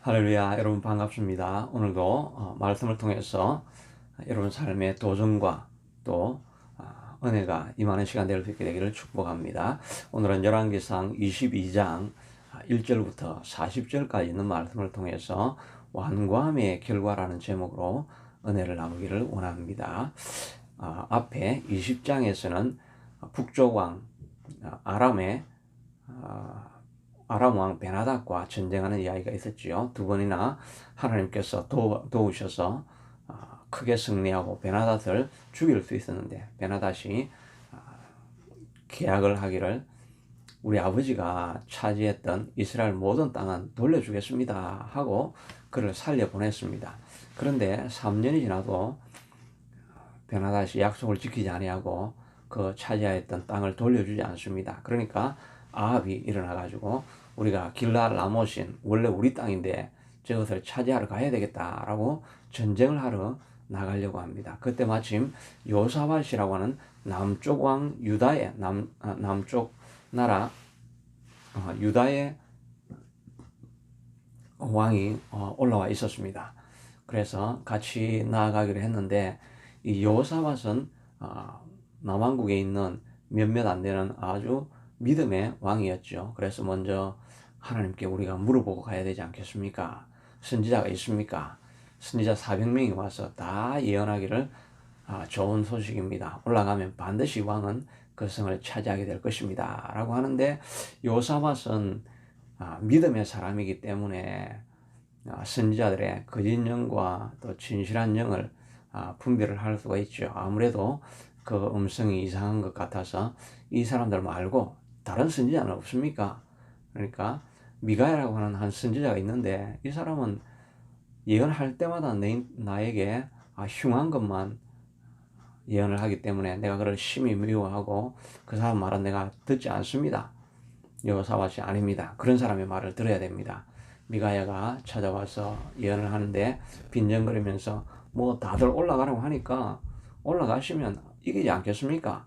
할렐루야, 여러분 반갑습니다. 오늘도 말씀을 통해서 여러분 삶의 도전과 또 은혜가 임하는 시간 될 수 있게 되기를 축복합니다. 오늘은 열왕기상 22장 1절부터 40절까지 있는 말씀을 통해서 완고함의 결과라는 제목으로 은혜를 나누기를 원합니다. 앞에 20장에서는 북쪽 왕 아람의 아람 왕 베나닥과 전쟁하는 이야기가 있었지요. 두 번이나 하나님께서 도우셔서 크게 승리하고 베나닷을 죽일 수 있었는데, 베나닷이 계약을 하기를 우리 아버지가 차지했던 이스라엘 모든 땅은 돌려주겠습니다 하고 그를 살려보냈습니다. 그런데 3년이 지나도 베나닷이 약속을 지키지 아니하고 그 차지하였던 땅을 돌려주지 않습니다. 그러니까 아합이 일어나가지고 우리가 길르앗 라모신 원래 우리 땅인데 저것을 차지하러 가야 되겠다라고 전쟁을 하러 나가려고 합니다. 그때 마침 요사밧이라고 하는 남쪽 왕 유다의 남쪽 나라 유다의 왕이 올라와 있었습니다. 그래서 같이 나아가기로 했는데 이 여호사밧은 남왕국에 있는 몇몇 안 되는 아주 믿음의 왕이었죠. 그래서 먼저 하나님께 우리가 물어보고 가야 되지 않겠습니까? 선지자가 있습니까? 선지자 400명이 와서 다 예언하기를 좋은 소식입니다. 올라가면 반드시 왕은 그 성을 차지하게 될 것입니다 라고 하는데, 요사밧은 믿음의 사람이기 때문에 선지자들의 거짓 영과 또 진실한 영을 분별을 할 수가 있죠. 아무래도 그 음성이 이상한 것 같아서 이 사람들 말고 다른 선지자는 없습니까? 그러니까 미가야라고 하는 한 선지자가 있는데 이 사람은 예언할 때마다 나에게 흉한 것만 예언을 하기 때문에 내가 그를 심히 미워하고 그 사람 말은 내가 듣지 않습니다. 여호사밧이 아닙니다. 그런 사람의 말을 들어야 됩니다. 미가야가 찾아와서 예언을 하는데 빈정거리면서 뭐 다들 올라가라고 하니까 올라가시면 이기지 않겠습니까?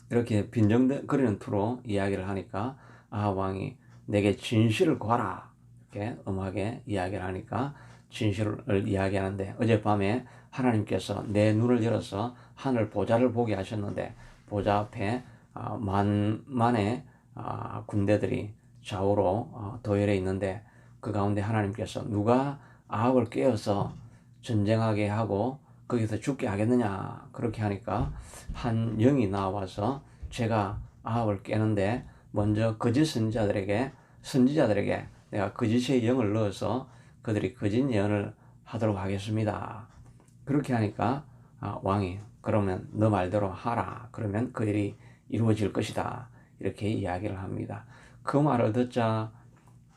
이렇게 빈정거리는 투로 이야기를 하니까 아합 왕이 내게 진실을 구하라 이렇게 엄하게 이야기를 하니까 진실을 이야기하는데, 어젯밤에 하나님께서 내 눈을 열어서 하늘 보좌를 보게 하셨는데 보좌 앞에 만만의 군대들이 좌우로 도열해 있는데 그 가운데 하나님께서 누가 아합을 깨어서 전쟁하게 하고 거기서 죽게 하겠느냐 그렇게 하니까 한 영이 나와서 제가 아합을 깨는데 먼저 거짓 선지자들에게 내가 거짓의 영을 넣어서 그들이 거짓 예언을 하도록 하겠습니다. 그렇게 하니까 왕이 그러면 너 말대로 하라. 그러면 그 일이 이루어질 것이다. 이렇게 이야기를 합니다. 그 말을 듣자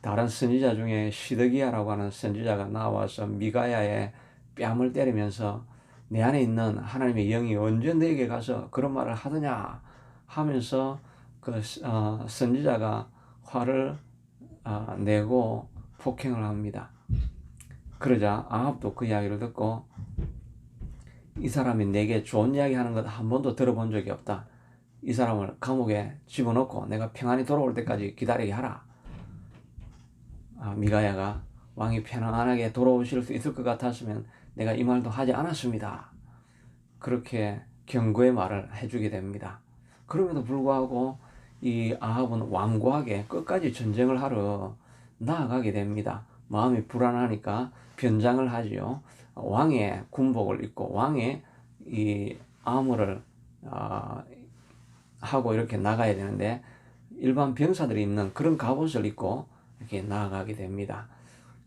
다른 선지자 중에 시드기야라고 하는 선지자가 나와서 미가야의 뺨을 때리면서 내 안에 있는 하나님의 영이 언제 너에게 가서 그런 말을 하더냐 하면서 그 선지자가 화를 내고 폭행을 합니다. 그러자 아합도 그 이야기를 듣고 이 사람이 내게 좋은 이야기 하는 것 한 번도 들어본 적이 없다. 이 사람을 감옥에 집어넣고 내가 평안히 돌아올 때까지 기다리게 하라. 미가야가 왕이 편안하게 돌아오실 수 있을 것 같았으면 내가 이 말도 하지 않았습니다. 그렇게 경고의 말을 해주게 됩니다. 그럼에도 불구하고 이 아합은 완고하게 끝까지 전쟁을 하러 나아가게 됩니다. 마음이 불안하니까 변장을 하지요. 왕의 군복을 입고 왕의 이 아무를 하고 이렇게 나가야 되는데 일반 병사들이 입는 그런 갑옷을 입고 이렇게 나아가게 됩니다.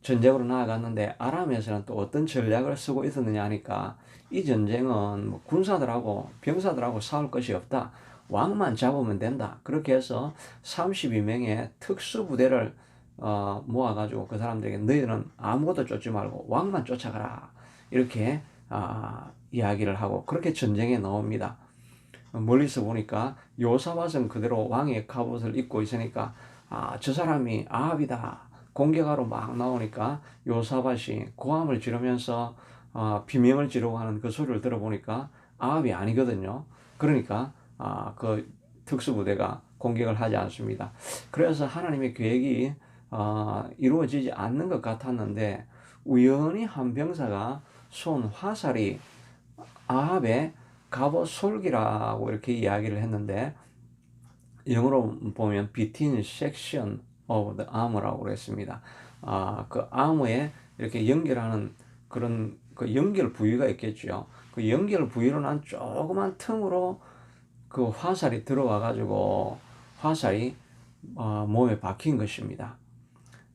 전쟁으로 나아갔는데 아람에서는 또 어떤 전략을 쓰고 있었느냐 하니까 이 전쟁은 뭐 군사들하고 병사들하고 싸울 것이 없다. 왕만 잡으면 된다. 그렇게 해서 32명의 특수부대를 모아가지고 그 사람들에게 너희는 아무것도 쫓지 말고 왕만 쫓아가라. 이렇게 이야기를 하고 그렇게 전쟁에 나옵니다. 멀리서 보니까 요사밧은 그대로 왕의 갑옷을 입고 있으니까 저 사람이 아합이다. 공격하러 막 나오니까 요사밧이 고함을 지르면서 비명을 지르고 하는 그 소리를 들어보니까 아합이 아니거든요. 그러니까 그 특수부대가 공격을 하지 않습니다. 그래서 하나님의 계획이 이루어지지 않는 것 같았는데 우연히 한 병사가 쏜 화살이 아합의 갑옷 솔기라고 이렇게 이야기를 했는데 영어로 보면 between section of the armor라고 그랬습니다. 그 armor에 이렇게 연결하는 그런 그 연결 부위가 있겠죠. 그 연결 부위로 난 조그만 틈으로 그 화살이 들어와 가지고 화살이 몸에 박힌 것입니다.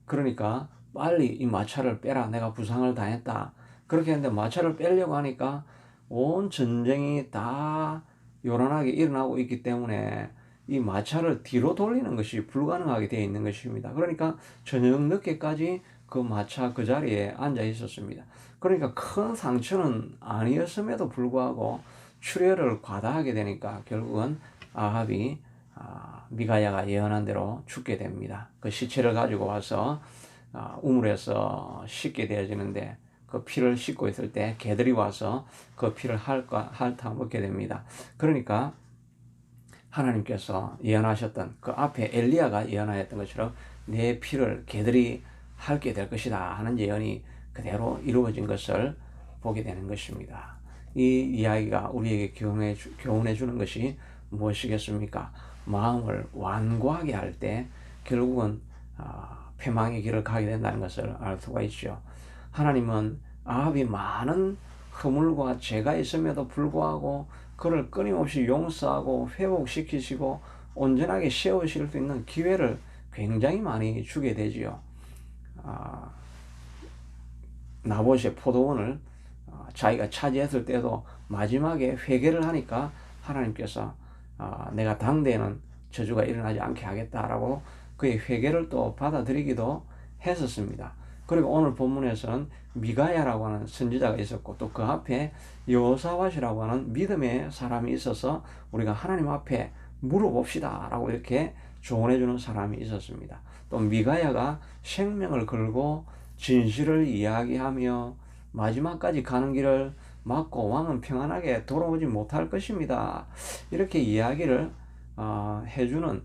그러니까 빨리 이 마차를 빼라. 내가 부상을 당했다. 그렇게 했는데 마차를 빼려고 하니까 온 전쟁이 다 요란하게 일어나고 있기 때문에 이 마차를 뒤로 돌리는 것이 불가능하게 되어 있는 것입니다. 그러니까 저녁 늦게까지 그 마차 그 자리에 앉아 있었습니다. 그러니까 큰 상처는 아니었음에도 불구하고 출혈을 과다하게 되니까 결국은 아합이 미가야가 예언한 대로 죽게 됩니다. 그 시체를 가지고 와서 우물에서 씻게 되어지는데 그 피를 씻고 있을 때 개들이 와서 그 피를 핥아 먹게 됩니다. 그러니까 하나님께서 예언하셨던 그 앞에 엘리야가 예언하였던 것처럼 내 피를 개들이 핥게 될 것이다 하는 예언이 그대로 이루어진 것을 보게 되는 것입니다. 이 이야기가 우리에게 교훈해 주는 것이 무엇이겠습니까? 마음을 완고하게 할 때 결국은 패망의 길을 가게 된다는 것을 알 수가 있죠. 하나님은 아합이 많은 허물과 죄가 있음에도 불구하고 그를 끊임없이 용서하고 회복시키시고 온전하게 세우실 수 있는 기회를 굉장히 많이 주게 되지요. 나봇의 포도원을 자기가 차지했을 때도 마지막에 회개를 하니까 하나님께서 내가 당대에는 저주가 일어나지 않게 하겠다라고 그의 회개를 또 받아들이기도 했었습니다. 그리고 오늘 본문에서는 미가야라고 하는 선지자가 있었고 또 그 앞에 여호사밧이라고 하는 믿음의 사람이 있어서 우리가 하나님 앞에 물어봅시다 라고 이렇게 조언해 주는 사람이 있었습니다. 또 미가야가 생명을 걸고 진실을 이야기하며 마지막까지 가는 길을 막고 왕은 평안하게 돌아오지 못할 것입니다. 이렇게 이야기를 해주는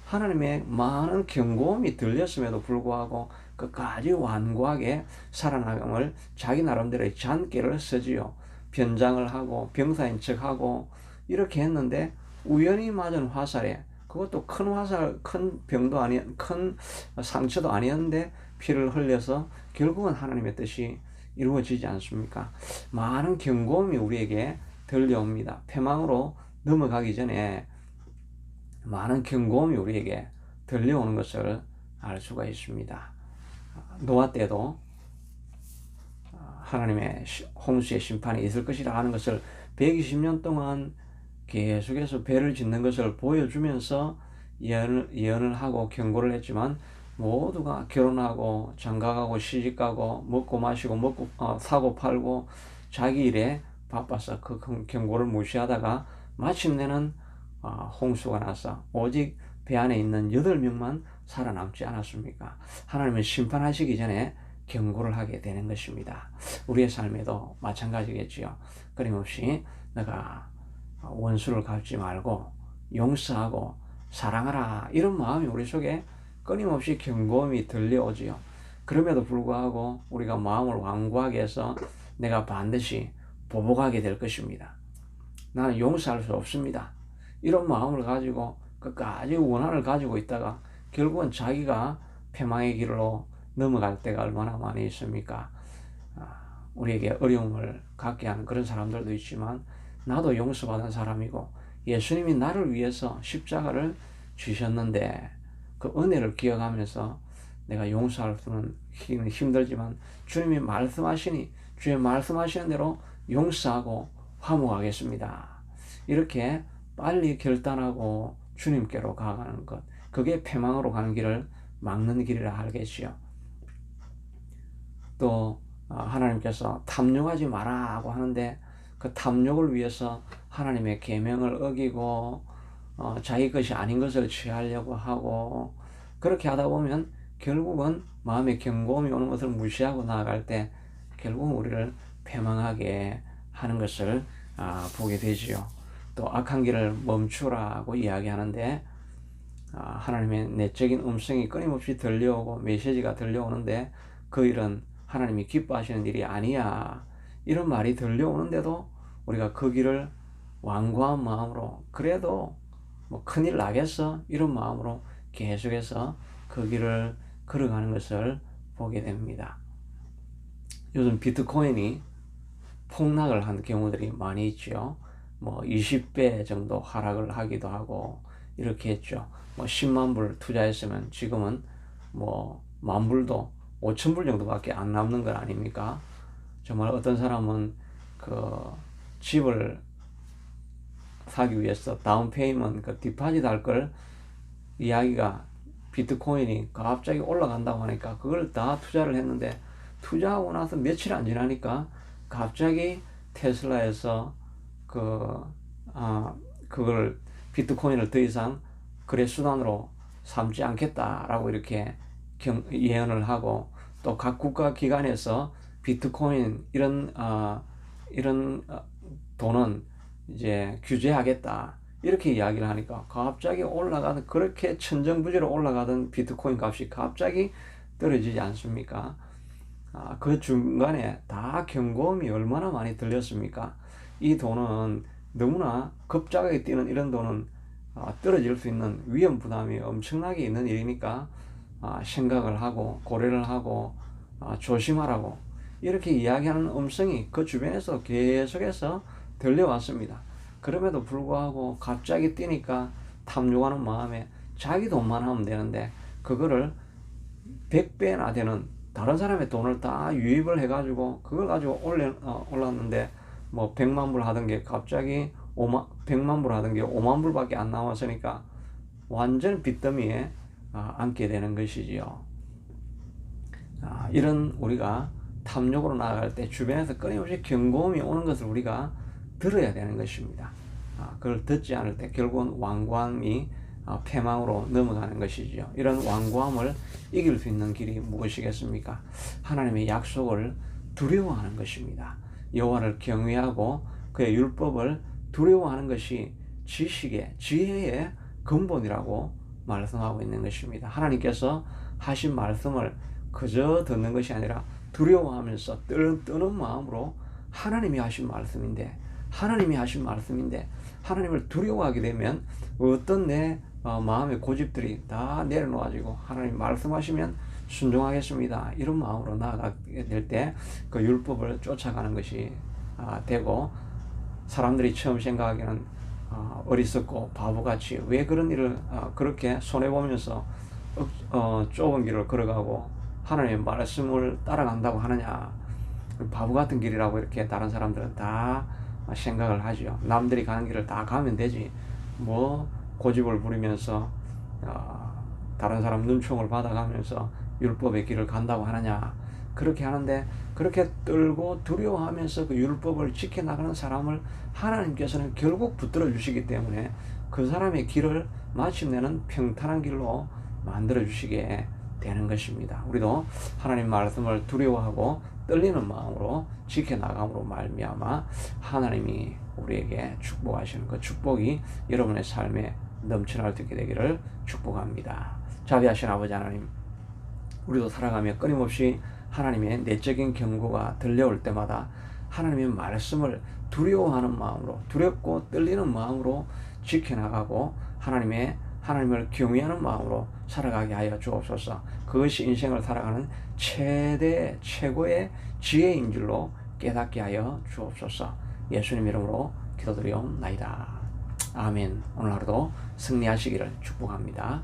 하나님의 많은 경고음이 들렸음에도 불구하고 끝까지 완고하게 살아나감을 자기 나름대로의 잔꾀를 쓰지요. 변장을 하고 병사인 척하고 이렇게 했는데 우연히 맞은 화살에 그것도 큰 화살, 큰 병도 큰 상처도 아니었는데 피를 흘려서 결국은 하나님의 뜻이 이루어지지 않습니까? 많은 경고음이 우리에게 들려옵니다. 패망으로 넘어가기 전에 많은 경고음이 우리에게 들려오는 것을 알 수가 있습니다. 노아 때도 하나님의 홍수의 심판이 있을 것이라 하는 것을 120년 동안 계속해서 배를 짓는 것을 보여주면서 예언을 하고 경고를 했지만 모두가 결혼하고 장가가고 시집가고 먹고 마시고 사고 팔고 자기 일에 바빠서 그 경고를 무시하다가 마침내는 홍수가 나서 오직 배 안에 있는 8명만 살아남지 않았습니까? 하나님은 심판하시기 전에 경고를 하게 되는 것입니다. 우리의 삶에도 마찬가지겠지요. 끊임없이 내가 원수를 갚지 말고 용서하고 사랑하라 이런 마음이 우리 속에 끊임없이 경고음이 들려오지요. 그럼에도 불구하고 우리가 마음을 완고하게 해서 내가 반드시 보복하게 될 것입니다. 나는 용서할 수 없습니다. 이런 마음을 가지고 끝까지 원한을 가지고 있다가 결국은 자기가 패망의 길로 넘어갈 때가 얼마나 많이 있습니까? 우리에게 어려움을 갖게 하는 그런 사람들도 있지만 나도 용서받은 사람이고 예수님이 나를 위해서 십자가를 지셨는데 그 은혜를 기억하면서 내가 용서할 수는 힘들지만 주님이 말씀하시니 주의 말씀하시는 대로 용서하고 화목하겠습니다. 이렇게 빨리 결단하고 주님께로 가가는 것, 그게 패망으로 가는 길을 막는 길이라 하겠지요. 또 하나님께서 탐욕하지 마라 하고 하는데 그 탐욕을 위해서 하나님의 계명을 어기고 자기 것이 아닌 것을 취하려고 하고 그렇게 하다 보면 결국은 마음의 경고음이 오는 것을 무시하고 나아갈 때 결국은 우리를 패망하게 하는 것을 보게 되지요. 또 악한 길을 멈추라고 이야기하는데 하나님의 내적인 음성이 끊임없이 들려오고 메시지가 들려오는데 그 일은 하나님이 기뻐하시는 일이 아니야, 이런 말이 들려오는데도 우리가 그 길을 완고한 마음으로, 그래도 뭐 큰일 나겠어, 이런 마음으로 계속해서 그 길을 걸어가는 것을 보게 됩니다. 요즘 비트코인이 폭락을 한 경우들이 많이 있죠. 뭐 20배 정도 하락을 하기도 하고 이렇게 했죠. 뭐 10만 불 투자했으면 지금은 뭐 만 불도 5천 불 정도밖에 안 남는 것 아닙니까? 정말 어떤 사람은 그 집을 사기 위해서 다운 페이먼트, 그 디파짓 할 걸 이야기가, 비트코인이 갑자기 올라간다고 하니까 그걸 다 투자를 했는데, 투자하고 나서 며칠 안 지나니까 갑자기 테슬라에서 그걸 비트코인을 더 이상 거래 수단으로 삼지 않겠다라고 이렇게 예언을 하고, 또 각 국가 기관에서 비트코인 이런 돈은 이제 규제하겠다, 이렇게 이야기를 하니까 갑자기 올라가는, 그렇게 천정부지로 올라가던 비트코인 값이 갑자기 떨어지지 않습니까? 그 중간에 다 경고음이 얼마나 많이 들렸습니까? 이 돈은 너무나 급작하게 뛰는 이런 돈은 떨어질 수 있는 위험 부담이 엄청나게 있는 일이니까 생각을 하고 고려를 하고 조심하라고, 이렇게 이야기하는 음성이 그 주변에서 계속해서 들려왔습니다. 그럼에도 불구하고 갑자기 뛰니까 탐욕하는 마음에 자기 돈만 하면 되는데, 그거를 100배나 되는 다른 사람의 돈을 다 유입을 해가지고 그걸 가지고 올랐는데, 뭐 100만 불 하던 게 갑자기 100만 불 하던 게 5만 불밖에 안 나왔으니까 완전 빚더미에 앉게 되는 것이지요. 이런 우리가 탐욕으로 나아갈 때 주변에서 끊임없이 경고음이 오는 것을 우리가 들어야 되는 것입니다. 그걸 듣지 않을 때 결국은 완고함이 패망으로 넘어가는 것이지요. 이런 완고함을 이길 수 있는 길이 무엇이겠습니까? 하나님의 약속을 두려워하는 것입니다. 여호와를 경외하고 그의 율법을 두려워하는 것이 지식의, 지혜의 근본이라고 말씀하고 있는 것입니다. 하나님께서 하신 말씀을 그저 듣는 것이 아니라 두려워하면서 뜨는 마음으로, 하나님이 하신 말씀인데 하나님을 두려워하게 되면 어떤 내 마음의 고집들이 다 내려놓아지고, 하나님 말씀하시면 순종하겠습니다, 이런 마음으로 나아가게 될 때 그 율법을 쫓아가는 것이 되고, 사람들이 처음 생각하기에는 어리석고 바보같이 왜 그런 일을 그렇게 손해보면서 좁은 길을 걸어가고 하나님의 말씀을 따라간다고 하느냐, 바보 같은 길이라고 이렇게 다른 사람들은 다 생각을 하죠. 남들이 가는 길을 다 가면 되지, 뭐 고집을 부리면서 다른 사람 눈총을 받아가면서 율법의 길을 간다고 하느냐, 그렇게 하는데, 그렇게 떨고 두려워하면서 그 율법을 지켜나가는 사람을 하나님께서는 결국 붙들어 주시기 때문에 그 사람의 길을 마침내는 평탄한 길로 만들어 주시게 되는 것입니다. 우리도 하나님 말씀을 두려워하고 떨리는 마음으로 지켜나감으로 말미암아 하나님이 우리에게 축복하시는 그 축복이 여러분의 삶에 넘쳐날 수 있게 되기를 축복합니다. 자비하신 아버지 하나님, 우리도 살아가며 끊임없이 하나님의 내적인 경고가 들려올 때마다 하나님의 말씀을 두려워하는 마음으로, 두렵고 떨리는 마음으로 지켜나가고 하나님을 경외하는 마음으로 살아가게 하여 주옵소서. 그것이 인생을 살아가는 최고의 지혜인 줄로 깨닫게 하여 주옵소서. 예수님 이름으로 기도드리옵나이다. 아멘. 오늘 하루도 승리하시기를 축복합니다.